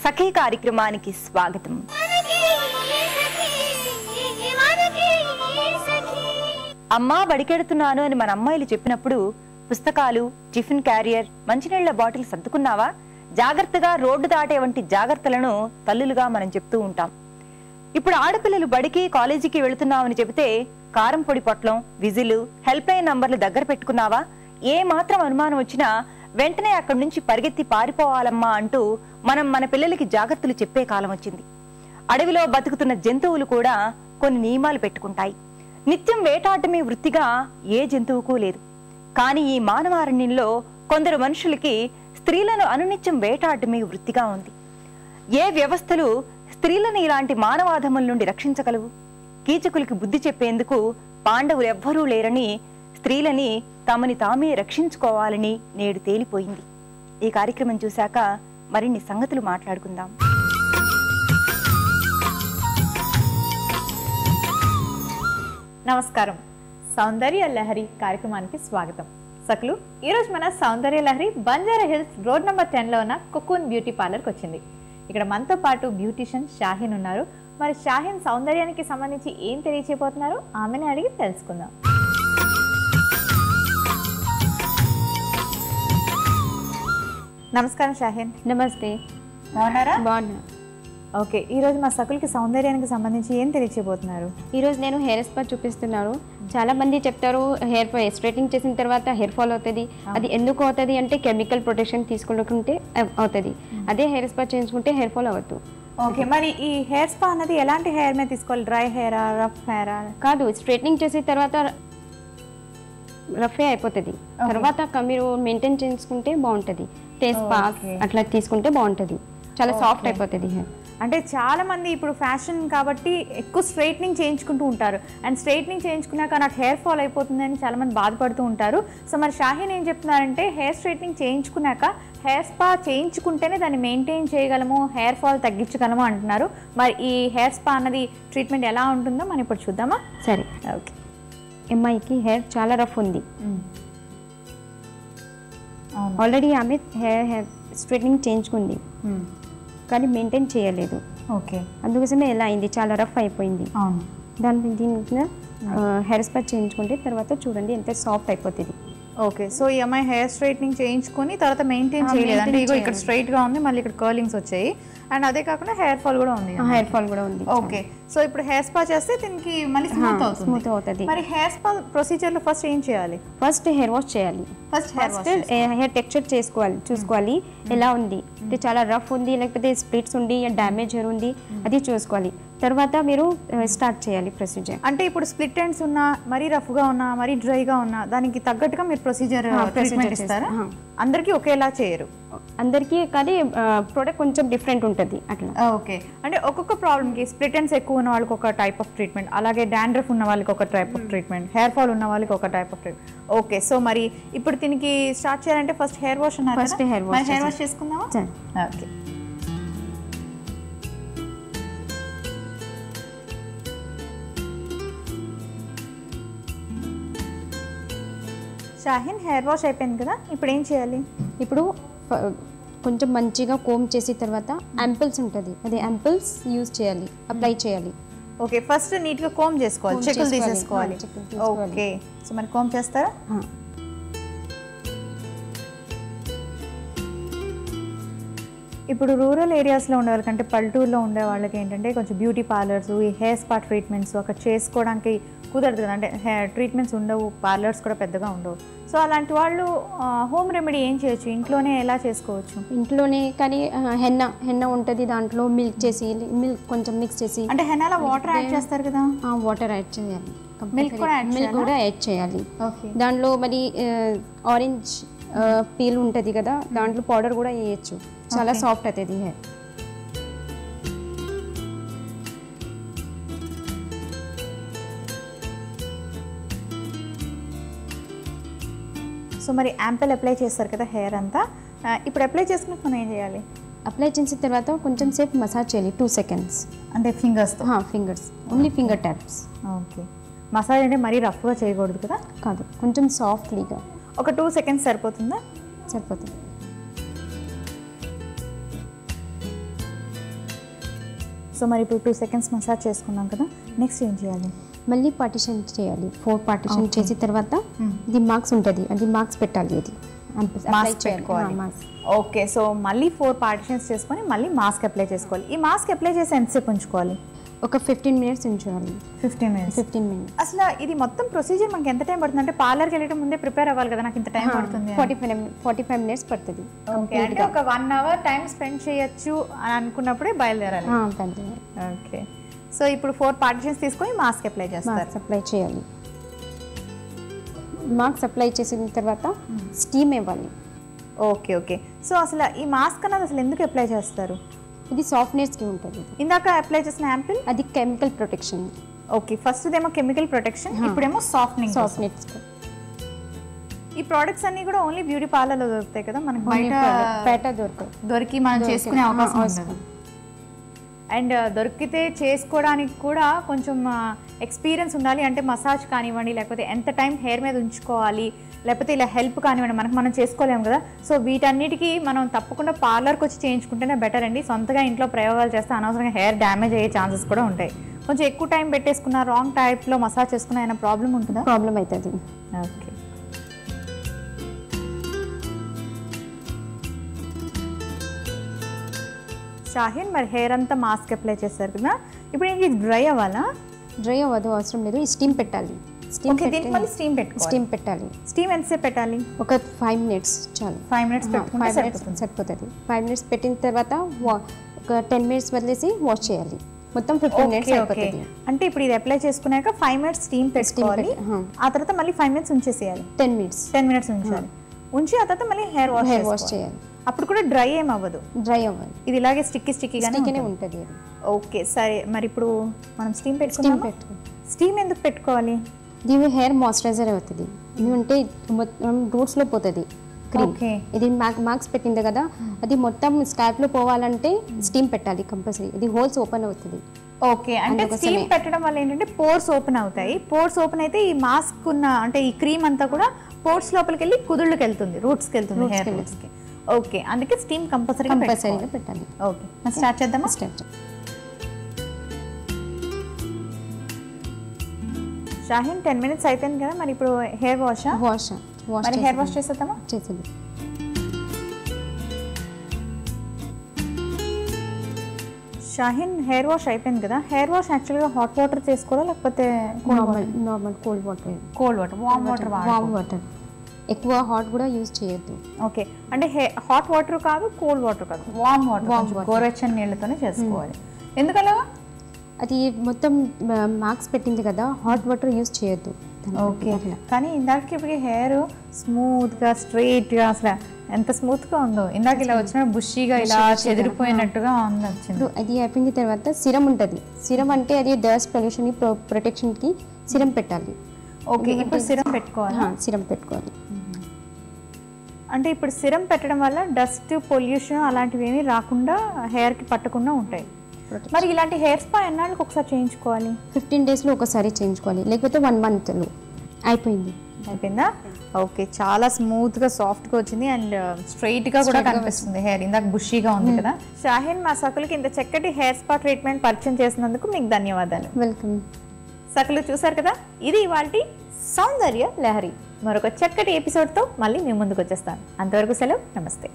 సఖీ కార్యక్రమానికి స్వాగతం. అమ్మా బడికెడుతున్నాను అని మన అమ్మాయిలు చెప్పినప్పుడు పుస్తకాలు, టిఫిన్ క్యారియర్, మంచినీళ్ల బాటిల్ సర్దుకున్నావా, జాగ్రత్తగా రోడ్డు దాటే వంటి జాగ్రత్తలను తల్లులుగా మనం చెప్తూ ఉంటాం. ఇప్పుడు ఆడపిల్లలు బడికి, కాలేజీకి వెళుతున్నామని చెబితే కారం పొడి పొట్లం, విజిలు, హెల్ప్ లైన్ నంబర్లు దగ్గర పెట్టుకున్నావా, ఏ మాత్రం అనుమానం వచ్చినా వెంటనే అక్కడి నుంచి పరిగెత్తి పారిపోవాలమ్మా అంటూ మనం మన పిల్లలకి జాగ్రత్తలు చెప్పే కాలం వచ్చింది. అడవిలో బతుకుతున్న జంతువులు కూడా కొన్ని నియమాలు పెట్టుకుంటాయి. నిత్యం వేటాడటమే వృత్తిగా ఏ జంతువుకు లేదు. కానీ ఈ మానవారణ్యంలో కొందరు మనుషులకి స్త్రీలను అనునిత్యం వేటాడటమే వృత్తిగా ఉంది. ఏ వ్యవస్థలు స్త్రీలను ఇలాంటి మానవాధముల నుండి రక్షించగలవు? కీచకులకి బుద్ధి చెప్పేందుకు పాండవులు ఎవ్వరూ లేరని, స్త్రీలని తమని తామే రక్షించుకోవాలని నేడు తేలిపోయింది. ఈ కార్యక్రమం చూశాక మరిన్ని సంగతులు మాట్లాడుకుందాం. నమస్కారం. సౌందర్య లహరి కార్యక్రమానికి స్వాగతం. సకులు, ఈరోజు మన సౌందర్య లహరి బంజారా హిల్స్ రోడ్ నెంబర్ 10లో ఉన్న కుకూన్ బ్యూటీ పార్లర్కి వచ్చింది. ఇక్కడ మనతో పాటు బ్యూటీషియన్ షాహీన్ ఉన్నారు. మరి షాహీన్ సౌందర్యానికి సంబంధించి ఏం తెలియచేయబోతున్నారు ఆమెని అడిగి తెలుసుకుందాం. నమస్కారం షాహీన్. నమస్తే. బాగున్నారా? బాగున్నా. ఓకే, ఈరోజు మా సకులకి సౌందర్యానికి సంబంధించి ఏం తెలియచేయబోతున్నారు? ఈరోజు నేను హెయిర్ స్పా చూపిస్తున్నాను. చాలా మంది చెప్తారు హెయిర్ ఫాల్ స్ట్రైటింగ్ చేసిన తర్వాత హెయిర్ ఫాల్ అవుతుంది. అది ఎందుకు అవుతుంది అంటే కెమికల్ ప్రొటెక్షన్ తీసుకుంటే అవుతుంది. అదే హెయిర్ స్పా చేయించుకుంటే హెయిర్ ఫాల్ అవ్వదు. ఓకే, మరి ఈ హెయిర్ స్పా అన్నది ఎలాంటి హెయిర్ మీద తీసుకోవాలి? Dry హెయిరా, rough హెయిరా? కాదు, స్ట్రైట్నింగ్ చేసిన తర్వాత రఫే అయిపోతుంది. తర్వాత మీరు మెయింటైన్ చేసుకుంటే బాగుంటుంది. ఫేస్ పాక్ అట్లా తీసుకుంటే బాగుంటుంది. చాలా సాఫ్ట్ అయిపోతుంది హెయిర్. అంటే చాలా మంది ఇప్పుడు ఫ్యాషన్ కాబట్టి ఎక్కువ స్ట్రైట్నింగ్ చేయించుకుంటూ ఉంటారు. అండ్ స్ట్రైట్నింగ్ చేయించుకున్నాక నాకు హెయిర్ ఫాల్ అయిపోతుందని చాలా మంది బాధపడుతూ ఉంటారు. సో మరి షాహీన్ ఏం చెప్తున్నారంటే హెయిర్ స్ట్రైట్నింగ్ చేయించుకున్నాక హెయిర్ స్పా చేయించుకుంటేనే దాన్ని మెయింటైన్ చేయగలము, హెయిర్ ఫాల్ తగ్గించగలము అంటున్నారు. మరి ఈ హెయిర్ స్పా అన్నది ట్రీట్మెంట్ ఎలా ఉంటుందో మనం ఇప్పుడు చూద్దామా? సరే. ఓకే, అమ్మాయికి హెయిర్ చాలా రఫ్ ఉంది. ఆల్రెడీ ఆమె హెయిర్ స్ట్రైట్నింగ్ చేయించుకుంది కానీ మెయింటైన్ చేయలేదు. ఓకే, అందుకోసమే ఎలా అయింది, చాలా రఫ్ అయిపోయింది. అవును. దీనికి హెయిర్ స్పా చేయించుకుంటే తర్వాత చూడండి ఎంత సాఫ్ట్ అయిపోతుంది. ఓకే, సో ఈ అమ్మాయి హెయిర్ స్ట్రైట్నింగ్ చేయించుకొని తర్వాత మెయింటైన్ చేయలేదు. అంటే ఇగో ఇక్కడ స్ట్రైట్ గా ఉంది, మళ్ళీ ఇక్కడ కర్లింగ్స్ వచ్చాయి. అండ్ అదే కాకుండా హెయిర్ ఫాల్ కూడా ఉంది. హెయిర్ ఫాల్ కూడా ఉంది. ఓకే, సో ఇప్పుడు హెయిర్ స్పా చేస్తే దీనికి మళ్ళీ స్మూత్ అవుతుంది. మరి హెయిర్ స్పా ప్రొసీజర్ లో ఫస్ట్ ఏం చేయాలి? ఫస్ట్ హెయిర్ వాష్ చేయాలి. ఫస్ట్ హెయిర్ టెక్స్చర్ చూసుకోవాలి ఎలా ఉంది. అంటే చాలా రఫ్ ఉంది, లేకపోతే స్ప్లిట్స్ ఉంది, డ్యామేజ్ హెయిర్ ఉంది, అది చూసుకోవాలి. తర్వాత మీరు స్టార్ట్ చేయాలి ప్రొసీజర్. అంటే ఇప్పుడు స్ప్లిట్ ఎండ్స్ ఉన్నా, మరీ రఫ్ గా ఉన్నా, మరీ డ్రై గా ఉన్నా, దానికి తగ్గట్టుగా మీరు ప్రొసీజర్ ఇస్తారా? అందరికీ ఒకేలా చేయరు. అందరికీ కానీ ప్రోడక్ట్ కొంచెం డిఫరెంట్ ఉంటుంది అట్లా. ఓకే, అంటే ఒక్కొక్క ప్రాబ్లమ్కి స్ప్లిట్ ఎండ్స్ ఎక్కువ ఉన్న వాళ్ళకి ఒక టైప్ ఆఫ్ ట్రీట్మెంట్, అలాగే డాండ్రఫ్ ఉన్న వాళ్ళకి ఒక type of treatment, hair fall ఉన్న వాళ్ళకి ఒక type of treatment. Okay, so మరి ఇప్పుడు దీనికి స్టార్ట్ చేయాలంటే ఫస్ట్ హెయిర్ వాష్ ఉన్నారు. ఫస్ట్ హెయిర్ వాష్ చేసుకుందామా? ఓకే, షాహీన్ హెయిర్ వాష్ అయిపోయింది కదా, ఇప్పుడు ఏం చేయాలి? ఇప్పుడు కొంచెం మంచిగా కోమ్ చేసిన తర్వాత యాంపిల్స్ ఉంటుంది, అదే యాంపిల్స్ యూజ్ చేయాలి, అప్లై చేయాలి. ఓకే, ఫస్ట్ నీట్గా కోమ్ చేసుకోవాలి, చెక్కులు తీసేసుకోవాలి. ఓకే, సో మరి కోమ్ చేస్తారా? ఇప్పుడు రూరల్ ఏరియాస్లో ఉండే వాళ్ళకంటే పల్లెటూరులో ఉండే వాళ్ళకి ఏంటంటే కొంచెం బ్యూటీ పార్లర్స్, ఈ హెయిర్ స్పా ట్రీట్మెంట్స్ అక్కడ చేసుకోవడానికి కుదరదు కదా. అంటే హెయిర్ ట్రీట్మెంట్స్ ఉండవు, పార్లర్స్ కూడా పెద్దగా ఉండవు. సో అలాంటి వాళ్ళు హోమ్ రెమెడీ ఏం చేయొచ్చు? ఇంట్లోనే ఎలా చేసుకోవచ్చు? ఇంట్లోనే కానీ హెన్న ఉంటుంది, దాంట్లో మిల్క్ కొంచెం మిక్స్ చేసి. అంటే హెన్నాలో వాటర్ యాడ్ చేస్తారు కదా? వాటర్ యాడ్ చేయాలి, మిల్క్ కూడా యాడ్ చేయాలి. దాంట్లో మరి ఆరెంజ్ పీల్ ఉంటుంది కదా, దాంట్లో పౌడర్ కూడా వేయచ్చు, చాలా సాఫ్ట్ అవుతుంది హెయిర్. సో మరి యాంపిల్ అప్లై చేస్తారు కదా హెయిర్ అంతా, ఇప్పుడు అప్లై చేసుకుని మనం ఏం చేయాలి? అప్లై చేసిన తర్వాత కొంచెం సేపు మసాజ్ చేయాలి, 2 seconds. అంటే fingers only finger taps. Okay, massage అంటే మరీ రఫ్గా చేయకూడదు కదా? కాదు, కొంచెం సాఫ్ట్లీగా. ఒక 2 seconds సరిపోతుందా? సరిపోతుంది. సో మరి ఇప్పుడు 2 seconds మసాజ్ చేసుకున్నాం కదా, నెక్స్ట్ ఏం చేయాలి? మళ్ళీ పార్టిషన్ చేయాలి. 4 పార్టిషన్ చేసిన తర్వాత ఇది మార్క్స్ ఉంటుంది, అది మార్క్స్ పెట్టాలి. అది మాస్క్ పెట్టుకోవాలి. ఓకే, సో మళ్ళీ 4 పార్టిషన్స్ చేసుకొని మళ్ళీ మాస్క్ అప్లై చేసుకోవాలి. ఈ మాస్క్ అప్లై చేసి ఎంతసేపు ఉంచుకోవాలి? ఒక 15 minutes ఉంచాలి. 15 minutes. అసలు ఇది మొత్తం ప్రొసీజర్ మనకి ఎంత టైం పడుతుంది? అంటే పార్లర్కి వెళ్ళడం ముందే ప్రిపేర్ అవ్వాలి కదా, నాకు ఇంత టైం పడుతుంది. 45 minutes పడుతుంది. ఓకే, అంటే ఒక 1 hour టైం స్పెండ్ చేయొచ్చు అని అనుకున్నప్పుడే బయలుదేరాలి. ఓకే, సో ఇప్పుడు 4 పార్టిషన్స్ తీసుకొని మాస్క్ అప్లై చేస్తారు. అప్లై చేయాలి. మాస్క్ అప్లై చేసిన తర్వాత స్టీమ్ ఇవ్వాలి. ఓకే, సో అసలు ఈ మాస్క్ అన్నది అసలు ఎందుకు అప్లై చేస్తారు? ఇది సాఫ్ట్నెస్కి ఉంటుంది. ఇందాక అప్లై చేసిన యాంపిల్ అది కెమికల్ ప్రొటెక్షన్. ఓకే, ఫస్ట్ ఏమో కెమికల్ ప్రొటెక్షన్, ఇప్పుడేమో సాఫ్ట్నెస్. ఈ ప్రోడక్ట్స్ అన్ని కూడా ఓన్లీ బ్యూటీ పార్లర్లో దొరుకుతాయి కదా, మనకి బయట దొరికి మనం చేసుకునే అవకాశం ఉంది. అండ్ దొరికితే చేసుకోవడానికి కూడా కొంచెం ఎక్స్పీరియన్స్ ఉండాలి. అంటే మసాజ్ కానివ్వండి, లేకపోతే ఎంత టైం హెయిర్ మీద ఉంచుకోవాలి, లేకపోతే ఇలా హెల్ప్ కానివ్వండి, మనం చేసుకోలేము కదా. సో వీటన్నిటికీ మనం తప్పకుండా పార్లర్కి వచ్చి చేయించుకుంటేనే బెటర్ అండి. సొంతగా ఇంట్లో ప్రయోగాలు చేస్తే అనవసరంగా హెయిర్ డ్యామేజ్ అయ్యే ఛాన్సెస్ కూడా ఉంటాయి. కొంచెం ఎక్కువ టైం పెట్టేసుకున్న, రాంగ్ టైప్లో మసాజ్ చేసుకున్న ఏమైనా ప్రాబ్లం ఉంటుందా? ప్రాబ్లం అవుతుంది. ఓకే, షాహిన్ మరి హెయిర్ అంతా మాస్క్ అప్లై చేస్తారు కదా, ఇప్పుడు ఇది డ్రై అవ్వాలా? డ్రై అవ్వదు, అవసరం లేదు. స్టీమ్ పెట్టాలి. స్టీమ్ పెట్టాలి. స్టీమ్ ఎంతసేపు పెట్టాలి? ఒక 5 minutes చాలు. 5 minutes సరిపోతుంది. 5 minutes పెట్టిన తర్వాత ఒక 10 minutes వదిలేసి వాష్ చేయాలి. మొత్తం 15 minutes అయిపోతుంది. అంటే ఇప్పుడు ఇది అప్లై చేసుకున్నాక 5 minutes స్టీమ్ పెట్టుకోవాలి. ఆ తర్వాత మళ్ళీ 5 minutes ఉంచేసేయాలి. 10 minutes ఉంచాలి. ఉంచి ఆ తర్వాత మళ్ళీ హెయిర్ వాష్ చేయాలి. అప్పుడు కూడా డ్రై ఏం అవ్వదు. డ్రై అవ్వాలి. ఇది ఇలాగే స్టిక్కీగానే ఉంటుంది. ఓకే, సరే మరి ఇప్పుడు మనం స్టీమ్ పెట్టుకుంటాం. స్టీమ్ ఎందుకు పెట్టుకోవాలి? దీని హెయిర్ మాయిశ్చరైజర్ అవుతుంది. ఎందుకంటే మొత్తం రూట్స్లో పోతుంది క్రీమ్. ఇది మార్క్స్ పెట్టింది కదా, అది మొత్తం స్కాల్ప్లో పోవాలంటే స్టీమ్ పెట్టాలి కంపల్సరీ. ఇది హోల్స్ ఓపెన్ అవుతుంది. ఓకే, అంటే స్టీమ్ పెట్టడం వల్ల ఏంటంటే పోర్స్ ఓపెన్ అవుతాయి. పోర్స్ ఓపెన్ అయితే ఈ మాస్క్ ఉన్న అంటే ఈ క్రీమ్ అంతా కూడా పోర్స్ లోపలికి వెళ్ళి కుదుళ్ళకి వెళ్తుంది, రూట్స్కి వెళ్తుంది, హెయిర్ రూట్స్కి. ఓకే, అందుకే స్టీమ్ కంపల్సరీగా పెట్టాలి. ఓకే, స్టార్ట్ చేద్దామా? షాహిన్ 10 minutes అయిపోయింది కదా, మరి ఇప్పుడు హెయిర్ వాష్ హెయిర్ వాష్ చేసేద్దామా? చేసేది. షాహిన్ హెయిర్ వాష్ అయిపోయింది కదా, హెయిర్ వాష్ యాక్చువల్గా హాట్ వాటర్ చేసుకోవాలా లేకపోతే normal cold water? Warm water. ఎక్కువ హాట్ కూడా యూజ్ చేయొద్దు. ఓకే, అంటే హాట్ వాటర్ కాదు, కోల్డ్ వాటర్ కాదు, వామ్ వాటర్, గోరువెచ్చని నీళ్ళతోనే చేసుకోవాలి. ఎందుకలా? అది మొత్తం మార్క్స్ పెట్టింది కదా, హాట్ వాటర్ యూజ్ చేయొద్దు. ఓకే, కానీ ఇందాక ఇప్పుడు హెయిర్ స్మూత్గా స్ట్రైట్గా అసలు ఎంత స్మూత్గా ఉందో. ఇందాక ఇలా వచ్చిన బుషీగా ఇలా చెదిరిపోయినట్టుగా ఉంది. అది అయిపోయిన తర్వాత సిరం ఉంటుంది. సిరం అంటే అది డస్ట్ పొల్యూషన్ ప్రొటెక్షన్కి సిరం పెట్టాలి. ఓకే, ఇప్పుడు సిరం పెట్టుకోవాలి. అంటే ఇప్పుడు సిరం పెట్టడం వల్ల డస్ట్ పొల్యూషన్ అలాంటివి ఏమీ రాకుండా హెయిర్కి పట్టకుండా ఉంటాయి. మరి ఇలాంటి హెయిర్ స్పా ఎన్నాళ్ళకి ఒకసారి చేయించుకోవాలి? 15 daysలో ఒకసారి చేయించుకోవాలి, లేకపోతే 1 monthలో. అయిపోయిందా? ఓకే, చాలా స్మూత్గా సాఫ్ట్గా వచ్చింది అండ్ స్ట్రైట్గా కూడా కనిపిస్తుంది హెయిర్. ఇందాక బుషీగా ఉంది కదా. షాహిన్, మా సకులకి ఇంత చక్కటి హెయిర్ స్పా ట్రీట్మెంట్ పరిచయం చేసినందుకు మీకు ధన్యవాదాలు. వెల్కమ్. సకులు చూసారు కదా, ఇది ఇవాల్టి సౌందర్య లహరి. మరొక చక్కటి ఎపిసోడ్తో మళ్ళీ మీ ముందుకు వచ్చేస్తాను. అంతవరకు సెలవు, నమస్తే.